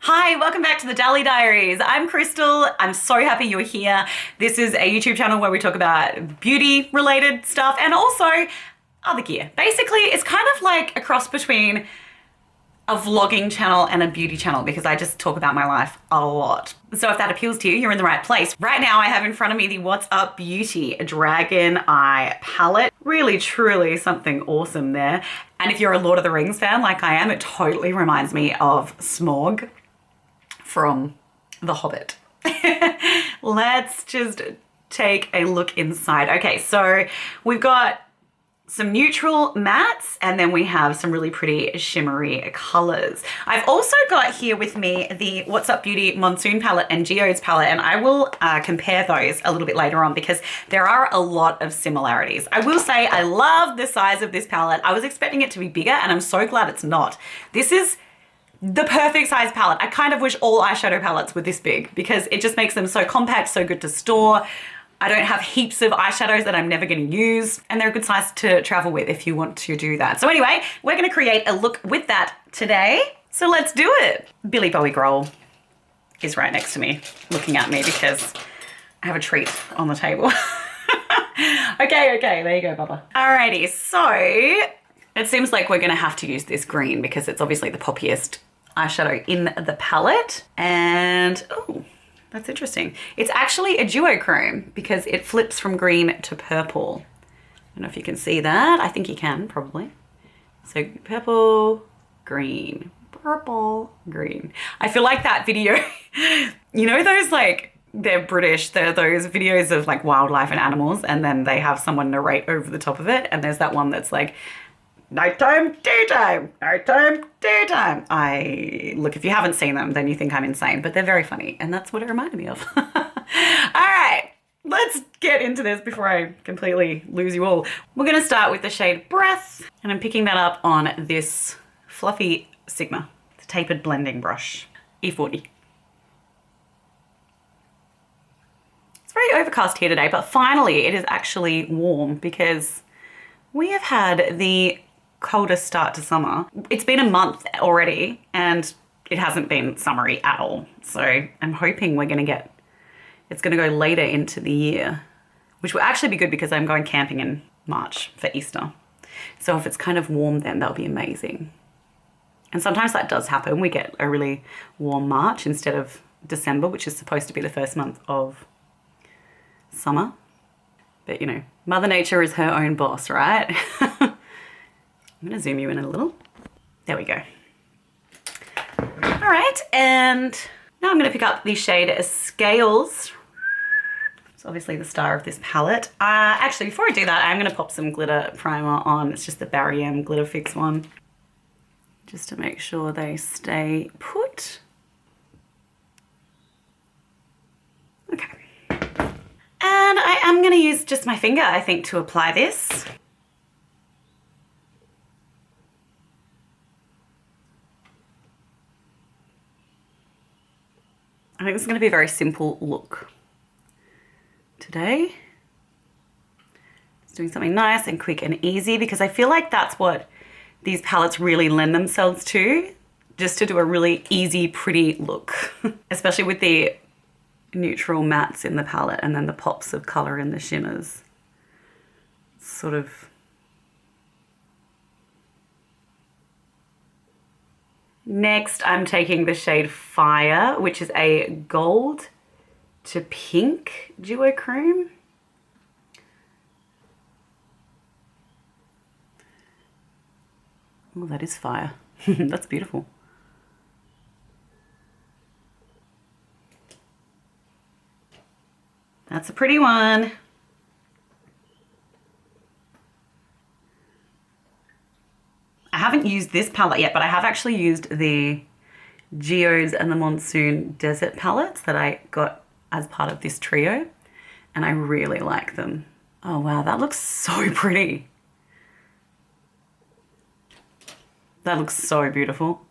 Hi, welcome back to the Dally Diaries. I'm Kristel. I'm so happy you're here. This is a YouTube channel where we talk about beauty related stuff and also other gear. Basically, it's kind of like a cross between a vlogging channel and a beauty channel because I just talk about my life a lot. So if that appeals to you, you're in the right place. Right now I have in front of me the What's Up Beauty Dragon Eye Palette. Really, truly something awesome there. And if you're a Lord of the Rings fan like I am, it totally reminds me of Smaug from The Hobbit. Let's just take a look inside. Okay, so we've got some neutral mattes and then we have some really pretty shimmery colors. I've also got here with me the What's Up Beauty Monsoon palette and Geodes palette, and I will compare those a little bit later on because there are a lot of similarities. I will say I love the size of this palette. I was expecting it to be bigger and I'm so glad it's not. This is the perfect size palette. I kind of wish all eyeshadow palettes were this big because it just makes them so compact, so good to store. I don't have heaps of eyeshadows that I'm never going to use, and they're a good size to travel with if you want to do that. So anyway, we're going to create a look with that today. So let's do it. Billy Bowie Grohl is right next to me looking at me because I have a treat on the table. Okay, there you go, Bubba. Alrighty, so it seems like we're going to have to use this green because it's obviously the poppiest eyeshadow in the palette. And, oh, that's interesting. It's actually a duochrome because it flips from green to purple. I don't know if you can see that. I think you can, probably. So purple, green, purple, green. I feel like that video, you know those like, they're British, they're those videos of like wildlife and animals and then they have someone narrate over the top of it. And there's that one that's like, nighttime, daytime, nighttime, daytime. Look, if you haven't seen them, then you think I'm insane, but they're very funny. And that's what it reminded me of. All right, let's get into this before I completely lose you all. We're gonna start with the shade Breath, and I'm picking that up on this fluffy Sigma, the tapered blending brush, E40. It's very overcast here today, but finally it is actually warm because we have had the coldest start to summer. It's been a month already and it hasn't been summery at all. So I'm hoping we're gonna get, it's gonna go later into the year, which will actually be good because I'm going camping in March for Easter. So if it's kind of warm then, that'll be amazing. And sometimes that does happen. We get a really warm March instead of December, which is supposed to be the first month of summer. But you know, Mother Nature is her own boss, right? I'm gonna zoom you in a little. There we go. All right, and now I'm gonna pick up the shade Scales. It's obviously the star of this palette. Actually, before I do that, I'm gonna pop some glitter primer on. It's just the Barry M Glitter Fix one, just to make sure they stay put. Okay. And I am going to use just my finger, I think, to apply this. I think this is going to be a very simple look today. Just doing something nice and quick and easy because I feel like that's what these palettes really lend themselves to, just to do a really easy, pretty look, especially with the neutral mattes in the palette and then the pops of color in the shimmers. Sort of next I'm taking the shade Fire, which is a gold to pink duochrome. Oh, that is fire. That's beautiful. That's a pretty one. I haven't used this palette yet, but I have actually used the Geodes and the Monsoon Desert palettes that I got as part of this trio, and I really like them. Oh wow, that looks so pretty. That looks so beautiful.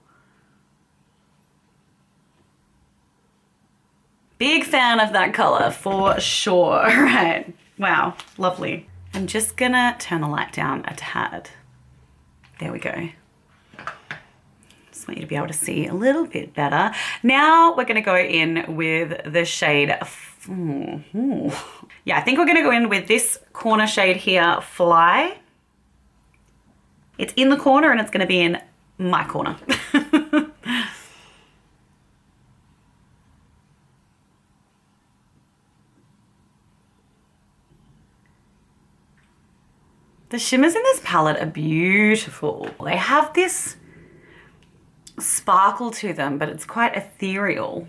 Big fan of that color for sure. All right, wow, lovely. I'm just gonna turn the light down a tad. There we go. Just want you to be able to see a little bit better. Now we're going to go in with the shade, yeah, I think we're going to go in with this corner shade here, Fly. It's in the corner and it's going to be in my corner. The shimmers in this palette are beautiful. They have this sparkle to them, but it's quite ethereal.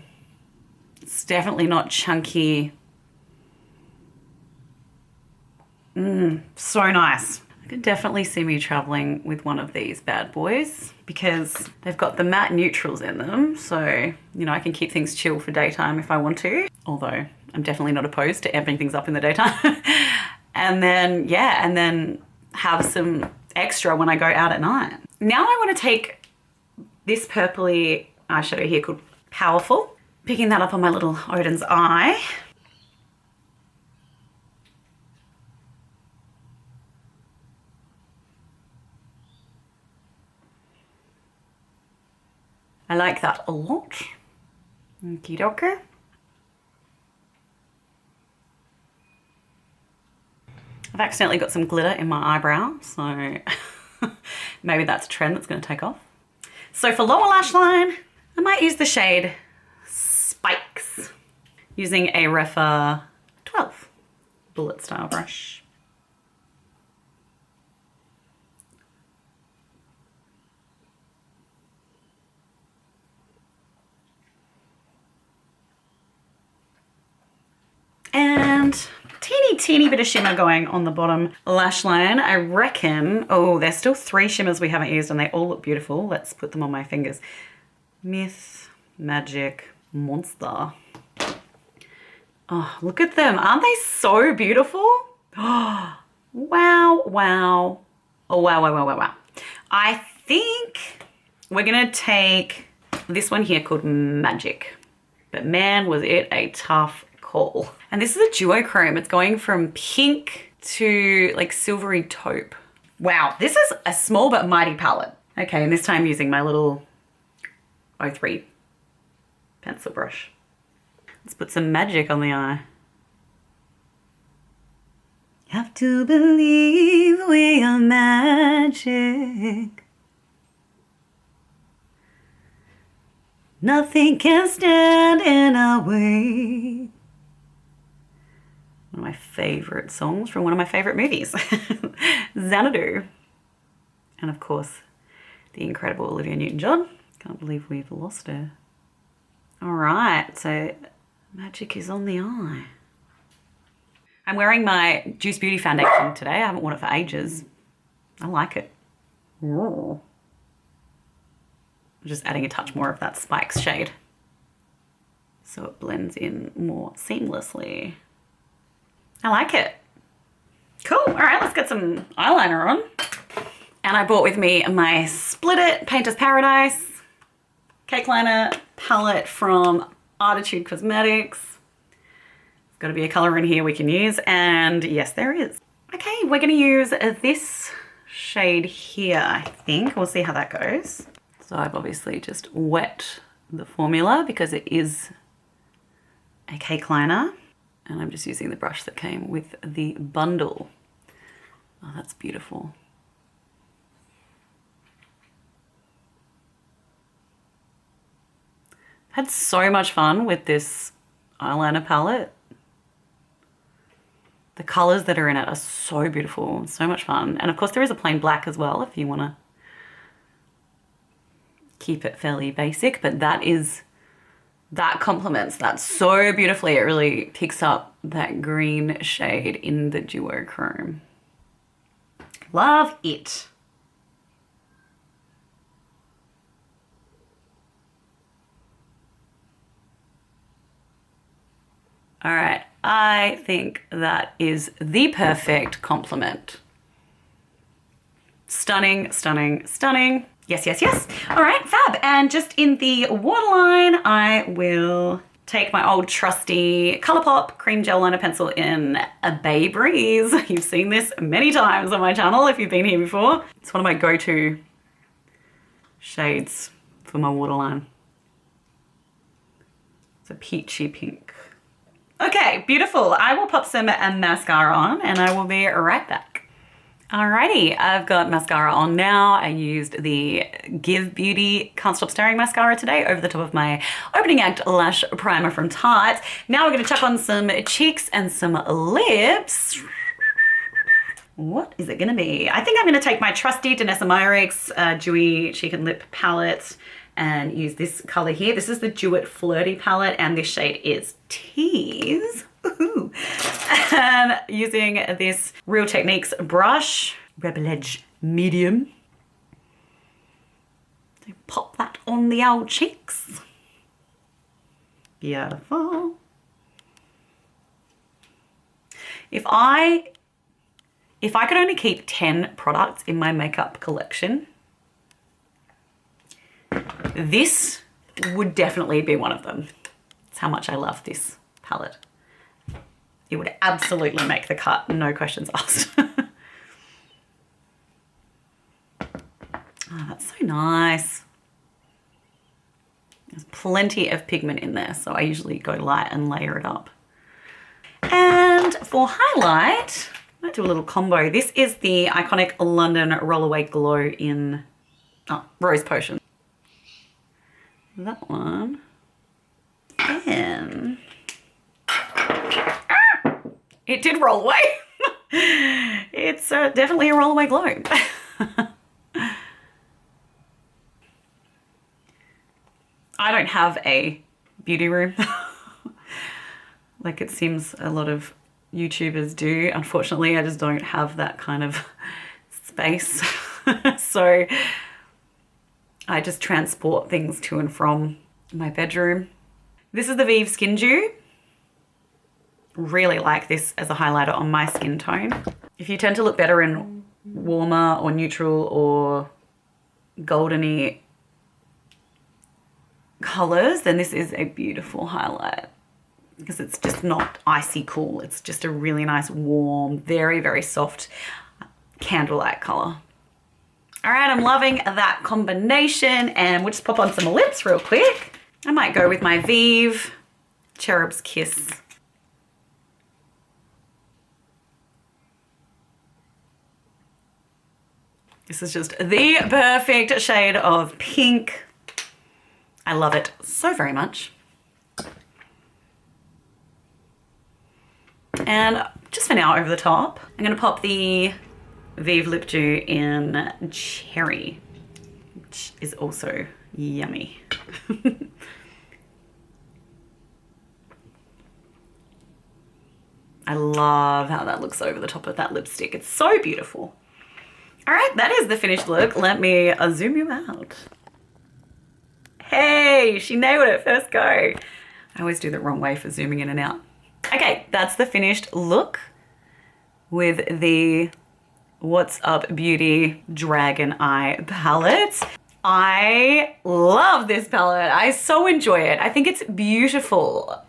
It's definitely not chunky. So nice. I could definitely see me traveling with one of these bad boys because they've got the matte neutrals in them. So, you know, I can keep things chill for daytime if I want to. Although I'm definitely not opposed to amping things up in the daytime. And then, yeah, and then have some extra when I go out at night. Now I want to take this purpley eyeshadow here called Powerful. Picking that up on my little Odin's eye. I like that a lot. Okie dokie. I've accidentally got some glitter in my eyebrow, so maybe that's a trend that's going to take off. So for lower lash line, I might use the shade Spikes using a Refa 12 bullet style brush. And teeny bit of shimmer going on the bottom lash line. I reckon, oh, there's still 3 shimmers we haven't used and they all look beautiful. Let's put them on my fingers. Myth, Magic, Monster. Oh, look at them. Aren't they so beautiful? Oh, wow, wow. Oh, wow, wow, wow, wow, wow. I think we're gonna take this one here called Magic. But man, was it a tough call. And this is a duochrome. It's going from pink to like silvery taupe. Wow, this is a small but mighty palette. Okay, and this time using my little 03 pencil brush. Let's put some magic on the eye. You have to believe we are magic. Nothing can stand in our way. One of my favorite songs from one of my favorite movies, Xanadu. And of course, the incredible Olivia Newton-John. Can't believe we've lost her. All right, so magic is on the eye. I'm wearing my Juice Beauty foundation today. I haven't worn it for ages. I like it. Ooh. I'm just adding a touch more of that Spikes shade so it blends in more seamlessly. I like it. Cool. All right, let's get some eyeliner on. And I brought with me my Split It Painter's Paradise Cake Liner palette from Artitude Cosmetics. There's got to be a color in here we can use, and yes, there is. Okay, we're going to use this shade here, I think. We'll see how that goes. So I've obviously just wet the formula because it is a cake liner. And I'm just using the brush that came with the bundle. Oh, that's beautiful. Had so much fun with this eyeliner palette. The colors that are in it are so beautiful, so much fun. And of course there is a plain black as well if you want to keep it fairly basic, but that complements that so beautifully. It really picks up that green shade in the duochrome. Love it. All right, I think that is the perfect complement. Stunning, stunning, stunning. Yes, yes, yes. All right, fab. And just in the waterline, I will take my old trusty Colourpop cream gel liner pencil in a Bay Breeze. You've seen this many times on my channel if you've been here before. It's one of my go-to shades for my waterline. It's a peachy pink. Okay, beautiful. I will pop some mascara on and I will be right back. Alrighty, I've got mascara on now. I used the Give Beauty Can't Stop Staring mascara today over the top of my Opening Act Lash Primer from Tarte. Now we're gonna chuck on some cheeks and some lips. What is it gonna be? I think I'm gonna take my trusty Danessa Myricks Dewy Cheek and Lip palette and use this color here. This is the Duet Flirty palette and this shade is Tease. Ooh. And using this Real Techniques brush, Rebel Edge Medium. So pop that on the old cheeks. Beautiful. If I could only keep 10 products in my makeup collection, this would definitely be one of them. That's how much I love this palette. It would absolutely make the cut, no questions asked. Oh, that's so nice. There's plenty of pigment in there, so I usually go light and layer it up. And for highlight, I might do a little combo. This is the iconic London Rollaway Glow in Rose Potion. That one. Then it did roll away. It's definitely a rollaway glow. I don't have a beauty room like it seems a lot of YouTubers do. Unfortunately, I just don't have that kind of space. So I just transport things to and from my bedroom. This is the Vive Skin Dew. Really like this as a highlighter on my skin tone. If you tend to look better in warmer or neutral or goldeny colors, then this is a beautiful highlight because it's just not icy cool. It's just a really nice, warm, very, very soft candlelight color. All right, I'm loving that combination and we'll just pop on some lips real quick. I might go with my Vive Cherub's Kiss. This is just the perfect shade of pink. I love it so very much. And just for now, over the top, I'm gonna pop the Vive Lip Dew in Cherry, which is also yummy. I love how that looks over the top of that lipstick. It's so beautiful. All right, that is the finished look. Let me zoom you out. Hey, she nailed it, first go. I always do the wrong way for zooming in and out. Okay, that's the finished look with the What's Up Beauty Dragon Eye palette. I love this palette. I so enjoy it. I think it's beautiful.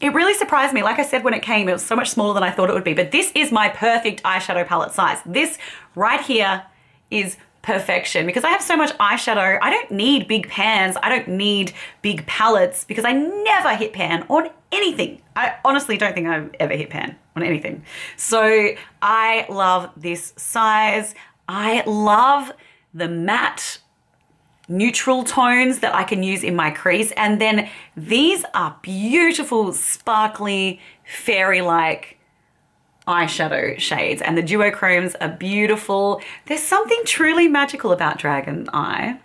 It really surprised me. Like I said, when it came, it was so much smaller than I thought it would be, but this is my perfect eyeshadow palette size. This right here is perfection because I have so much eyeshadow. I don't need big pans. I don't need big palettes because I never hit pan on anything. I honestly don't think I've ever hit pan on anything. So I love this size. I love the matte neutral tones that I can use in my crease. And then these are beautiful, sparkly, fairy-like eyeshadow shades. And the duochromes are beautiful. There's something truly magical about Dragon Eye.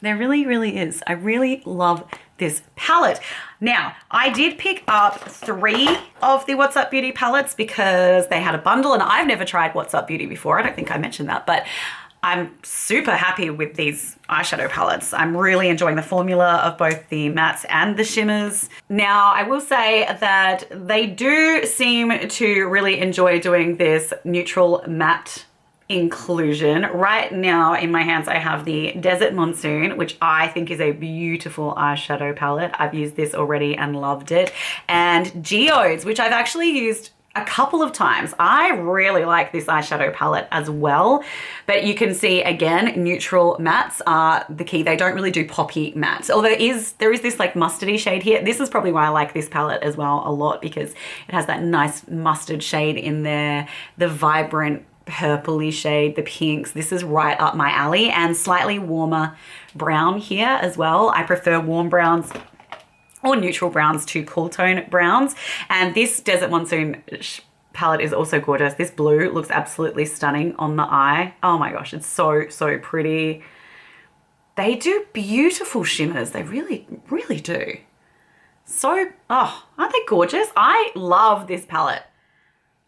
There really, really is. I really love this palette. Now, I did pick up 3 of the What's Up Beauty palettes because they had a bundle and I've never tried What's Up Beauty before. I don't think I mentioned that, but I'm super happy with these eyeshadow palettes. I'm really enjoying the formula of both the mattes and the shimmers. Now, I will say that they do seem to really enjoy doing this neutral matte inclusion. Right now in my hands, I have the Desert Monsoon, which I think is a beautiful eyeshadow palette. I've used this already and loved it. And Geodes, which I've actually used a couple of times. I really like this eyeshadow palette as well, but you can see again, neutral mattes are the key. They don't really do poppy mattes, although there is this like mustardy shade here. This is probably why I like this palette as well a lot, because it has that nice mustard shade in there, the vibrant purpley shade, the pinks. This is right up my alley, and slightly warmer brown here as well. I prefer warm browns or neutral browns to cool tone browns. And this Desert Monsoon palette is also gorgeous. This blue looks absolutely stunning on the eye. Oh my gosh, it's so, so pretty. They do beautiful shimmers. They really, really do. So, oh, aren't they gorgeous? I love this palette.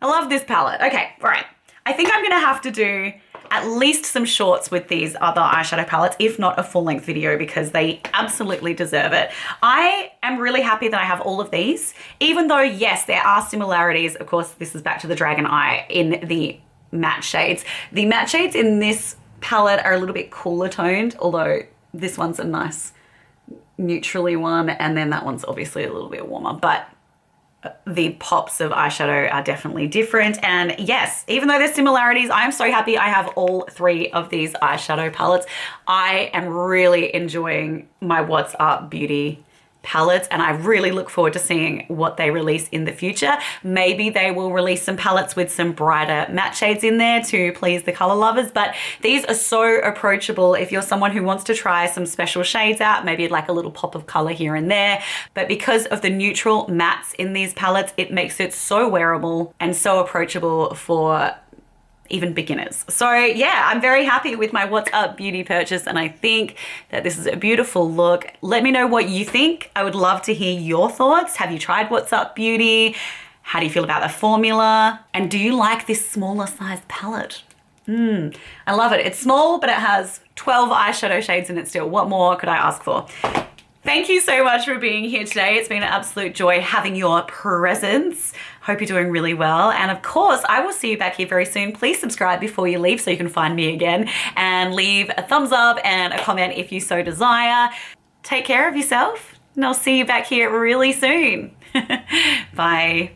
I love this palette. Okay, all right. I think I'm gonna have to do at least some shorts with these other eyeshadow palettes, if not a full-length video, because they absolutely deserve it. I am really happy that I have all of these, even though, yes, there are similarities. Of course, this is back to the Dragon Eye in the matte shades. The matte shades in this palette are a little bit cooler toned, although this one's a nice neutrally one, and then that one's obviously a little bit warmer, but the pops of eyeshadow are definitely different. And yes, even though there's similarities, I'm so happy I have all three of these eyeshadow palettes. I am really enjoying my What's Up Beauty palettes, and I really look forward to seeing what they release in the future. Maybe they will release some palettes with some brighter matte shades in there to please the color lovers, but these are so approachable if you're someone who wants to try some special shades out, maybe like a little pop of color here and there. But because of the neutral mattes in these palettes, it makes it so wearable and so approachable for even beginners. So yeah, I'm very happy with my What's Up Beauty purchase, and I think that this is a beautiful look. Let me know what you think. I would love to hear your thoughts. Have you tried What's Up Beauty? How do you feel about the formula? And do you like this smaller size palette? I love it. It's small, but it has 12 eyeshadow shades in it still. What more could I ask for? Thank you so much for being here today. It's been an absolute joy having your presence. Hope you're doing really well. And of course, I will see you back here very soon. Please subscribe before you leave so you can find me again, and leave a thumbs up and a comment if you so desire. Take care of yourself, and I'll see you back here really soon. Bye.